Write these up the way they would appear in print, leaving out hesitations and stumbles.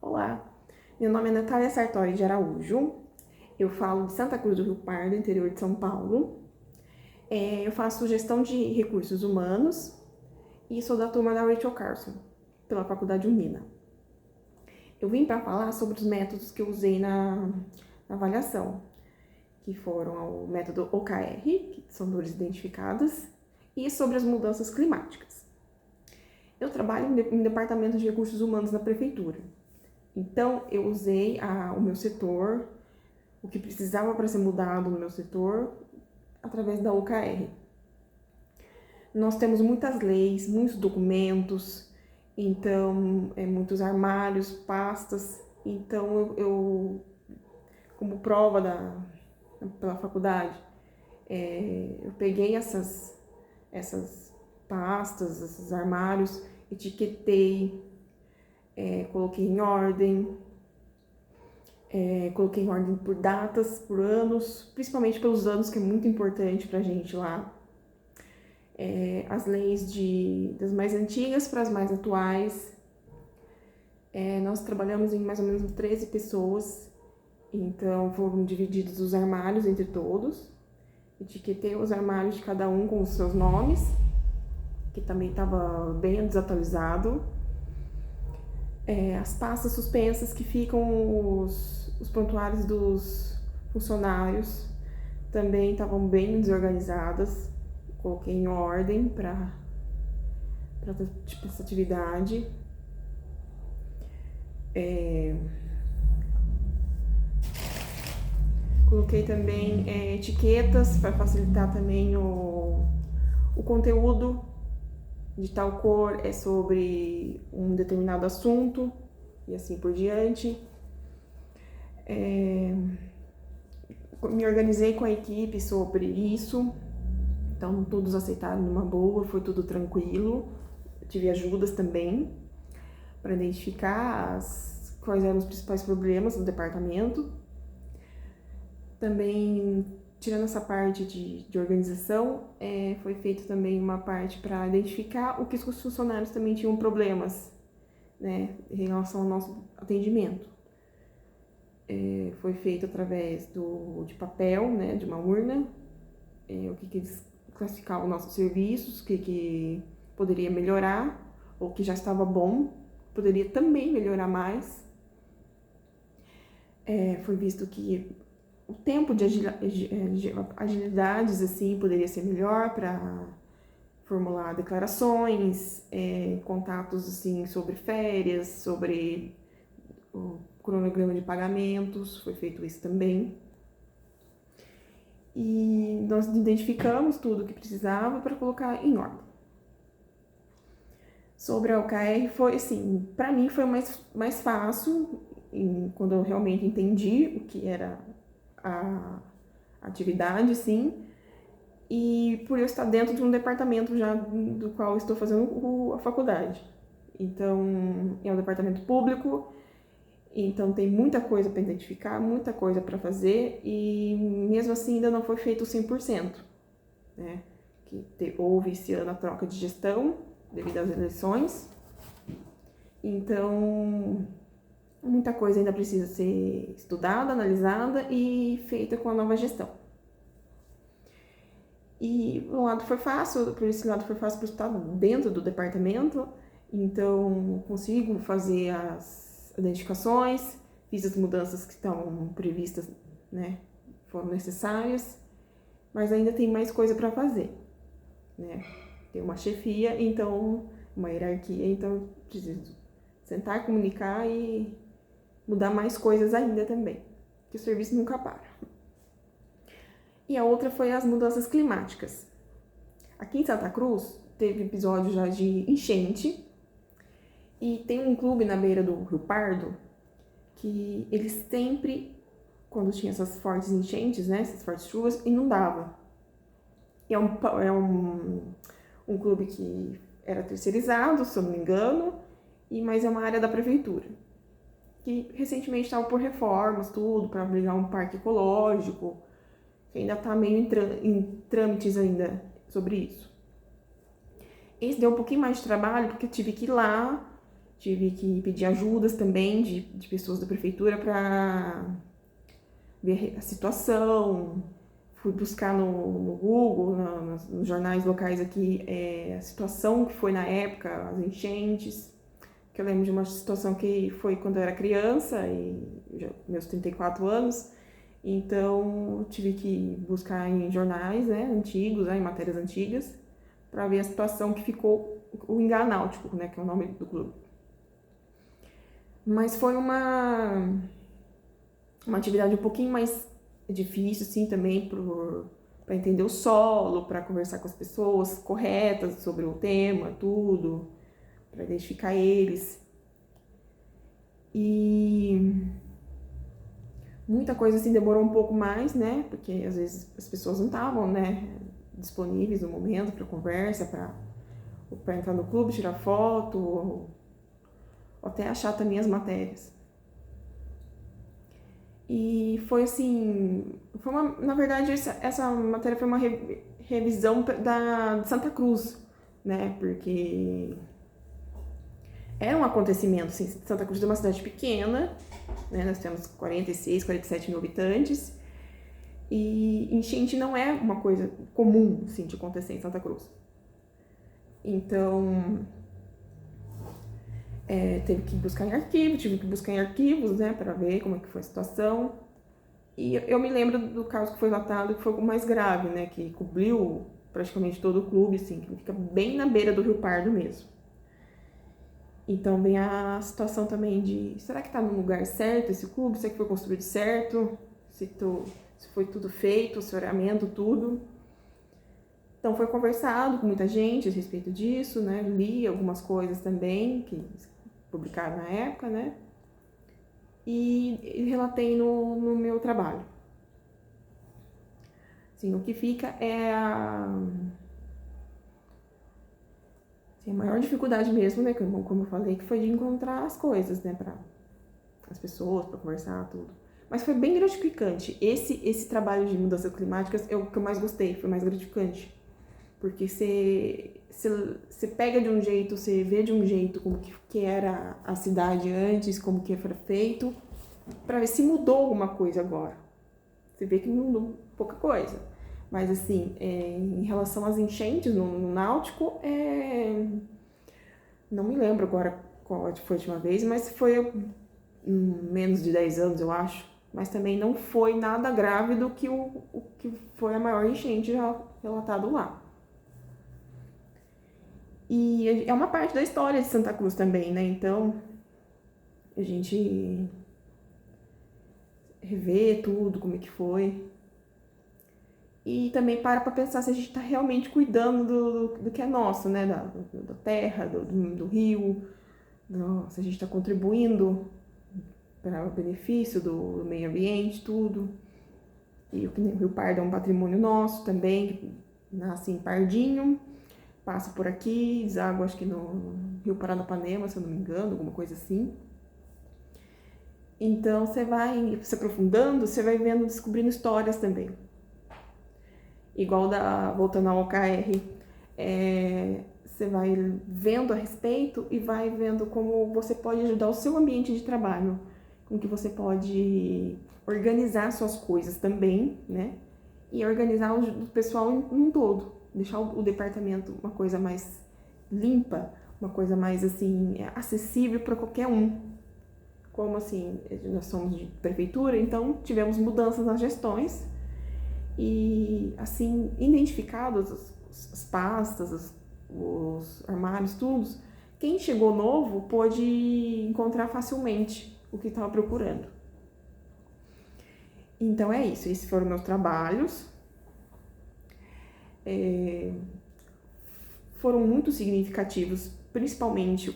Olá, meu nome é Natália Sartori de Araújo, eu falo de Santa Cruz do Rio Pardo, interior de São Paulo. Eu faço gestão de recursos humanos e sou da turma da Rachel Carson, pela Faculdade Unina. Eu vim para falar sobre os métodos que eu usei na avaliação, que foram o método OKR, que são dores identificadas, e sobre as mudanças climáticas. Eu trabalho em departamento de recursos humanos da prefeitura. Então, eu usei o meu setor, o que precisava para ser mudado no meu setor, através da OKR. Nós temos muitas leis, muitos documentos, então, muitos armários, pastas. Então, eu como prova pela faculdade, eu peguei essas pastas, esses armários, etiquetei, coloquei em ordem, coloquei em ordem por datas, por anos, principalmente pelos anos, que é muito importante pra gente lá. As leis das mais antigas para as mais atuais. Nós trabalhamos em mais ou menos 13 pessoas, então foram divididos os armários entre todos. Etiquetei os armários de cada um com os seus nomes, que também estava bem desatualizado. As pastas suspensas que ficam os prontuários dos funcionários também estavam bem desorganizadas. Coloquei em ordem para essa atividade. Coloquei também etiquetas para facilitar também o conteúdo de tal cor é sobre um determinado assunto e assim por diante. Me organizei com a equipe sobre isso, então todos aceitaram numa boa, foi tudo tranquilo. Tive ajudas também para identificar quais eram os principais problemas do departamento. Também, tirando essa parte de organização, foi feito também uma parte para identificar o que os funcionários também tinham problemas, né, em relação ao nosso atendimento. Foi feito através de papel, né, de uma urna, o que eles classificavam nossos serviços, o que poderia melhorar, ou que já estava bom, poderia também melhorar mais. Foi visto que o tempo de agilidades assim poderia ser melhor para formular declarações, contatos assim sobre férias, sobre o cronograma de pagamentos, foi feito isso também. E nós identificamos tudo o que precisava para colocar em ordem. Sobre a OKR, foi assim, para mim foi mais fácil, quando eu realmente entendi o que era a atividade, sim, e por eu estar dentro de um departamento já do qual estou fazendo a faculdade. Então, é um departamento público, então tem muita coisa para identificar, muita coisa para fazer, e mesmo assim ainda não foi feito 100%, né? Houve esse ano a troca de gestão devido às eleições, então muita coisa ainda precisa ser estudada, analisada e feita com a nova gestão. E por esse lado foi fácil por estar dentro do departamento, então consigo fazer as identificações, fiz as mudanças que estão previstas, né, foram necessárias, mas ainda tem mais coisa para fazer, né? Tem uma chefia, então, uma hierarquia, então preciso sentar, comunicar e mudar mais coisas ainda também, que o serviço nunca para. E a outra foi as mudanças climáticas. Aqui em Santa Cruz teve episódio já de enchente e tem um clube na beira do Rio Pardo que eles sempre, quando tinha essas fortes enchentes, né, essas fortes chuvas, inundava. E é um clube que era terceirizado, se eu não me engano, mas é uma área da prefeitura, que recentemente estava por reformas, tudo, para abrigar um parque ecológico, que ainda está meio em trâmites ainda sobre isso. Esse deu um pouquinho mais de trabalho, porque eu tive que ir lá tive que pedir ajudas também de pessoas da prefeitura para ver a situação. Fui buscar no Google, nos jornais locais aqui, a situação que foi na época, as enchentes. Que eu lembro de uma situação que foi quando eu era criança, e meus 34 anos. Então, tive que buscar em jornais, né, antigos, em matérias antigas, para ver a situação que ficou o Engar Náutico, né, que é o nome do clube. Mas foi uma atividade um pouquinho mais difícil, assim, também para entender o solo, para conversar com as pessoas corretas sobre o tema, tudo, para identificar eles. E muita coisa assim demorou um pouco mais, né? Porque às vezes as pessoas não estavam, né, disponíveis no momento para conversa, para entrar no clube, tirar foto, ou até achar também as matérias. E foi assim, na verdade essa matéria foi uma revisão de Santa Cruz, né? Porque era um acontecimento, assim, Santa Cruz é uma cidade pequena, né? Nós temos 46, 47 mil habitantes, e enchente não é uma coisa comum, assim, de acontecer em Santa Cruz. Então, tive que buscar em arquivos, né, para ver como é que foi a situação. E eu me lembro do caso que foi relatado, que foi o mais grave, né, que cobriu praticamente todo o clube, assim, que fica bem na beira do Rio Pardo mesmo. Então vem a situação também de, será que está no lugar certo esse clube? Será que foi construído certo? Se foi tudo feito, o senhoramento, tudo. Então foi conversado com muita gente a respeito disso, né? Li algumas coisas também que publicaram na época, né? E relatei no meu trabalho. Assim, o que fica é a maior dificuldade mesmo, né? Como eu falei, que foi de encontrar as coisas, né? Para as pessoas, para conversar, tudo. Mas foi bem gratificante. Esse trabalho de mudanças climáticas é o que eu mais gostei, foi mais gratificante. Porque você pega de um jeito, você vê de um jeito como que era a cidade antes, como que foi feito, para ver se mudou alguma coisa agora. Você vê que mudou pouca coisa. Mas, assim, em relação às enchentes no Náutico, não me lembro agora qual foi a última vez, mas foi menos de 10 anos, eu acho. Mas também não foi nada grave do que o que foi a maior enchente já relatado lá. E é uma parte da história de Santa Cruz também, né? Então, a gente revê tudo, como é que foi. E também para pensar se a gente está realmente cuidando do que é nosso, né? Da terra, do rio, se a gente está contribuindo para o benefício do meio ambiente, tudo. E o Rio Pardo é um patrimônio nosso também, que nasce em Pardinho, passa por aqui, deságua acho que no Rio Paranapanema, se eu não me engano, alguma coisa assim. Então você vai se aprofundando, você vai vendo, descobrindo histórias também. Igual voltando ao OKR, você vai vendo a respeito e vai vendo como você pode ajudar o seu ambiente de trabalho, como que você pode organizar suas coisas também, né? E organizar o pessoal num todo, deixar o departamento uma coisa mais limpa, uma coisa mais assim acessível para qualquer um. Como assim, nós somos de prefeitura, então tivemos mudanças nas gestões e assim identificadas as pastas, os armários, tudo. Quem chegou novo pôde encontrar facilmente o que estava procurando. Então é isso, esses foram meus trabalhos. Foram muito significativos, principalmente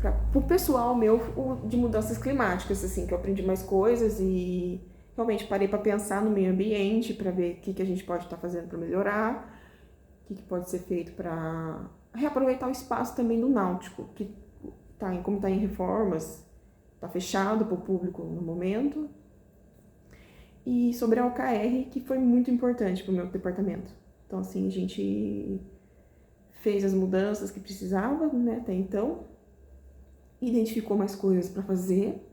para o pessoal meu de mudanças climáticas, assim, que eu aprendi mais coisas e realmente parei para pensar no meio ambiente, para ver o que a gente pode estar fazendo para melhorar, o que pode ser feito para reaproveitar o espaço também do Náutico, que como está em reformas, está fechado para o público no momento. E sobre a OKR, que foi muito importante para o meu departamento. Então, assim, a gente fez as mudanças que precisava, né, até então, identificou mais coisas para fazer,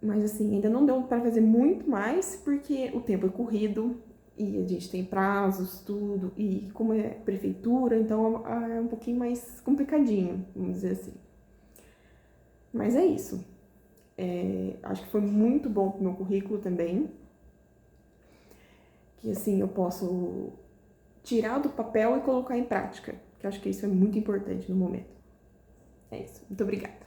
mas assim, ainda não deu para fazer muito mais, porque o tempo é corrido, e a gente tem prazos, tudo, e como é prefeitura, então é um pouquinho mais complicadinho, vamos dizer assim. Mas é isso. Acho que foi muito bom pro meu currículo também, que assim, eu posso tirar do papel e colocar em prática, que eu acho que isso é muito importante no momento. É isso. Muito obrigada.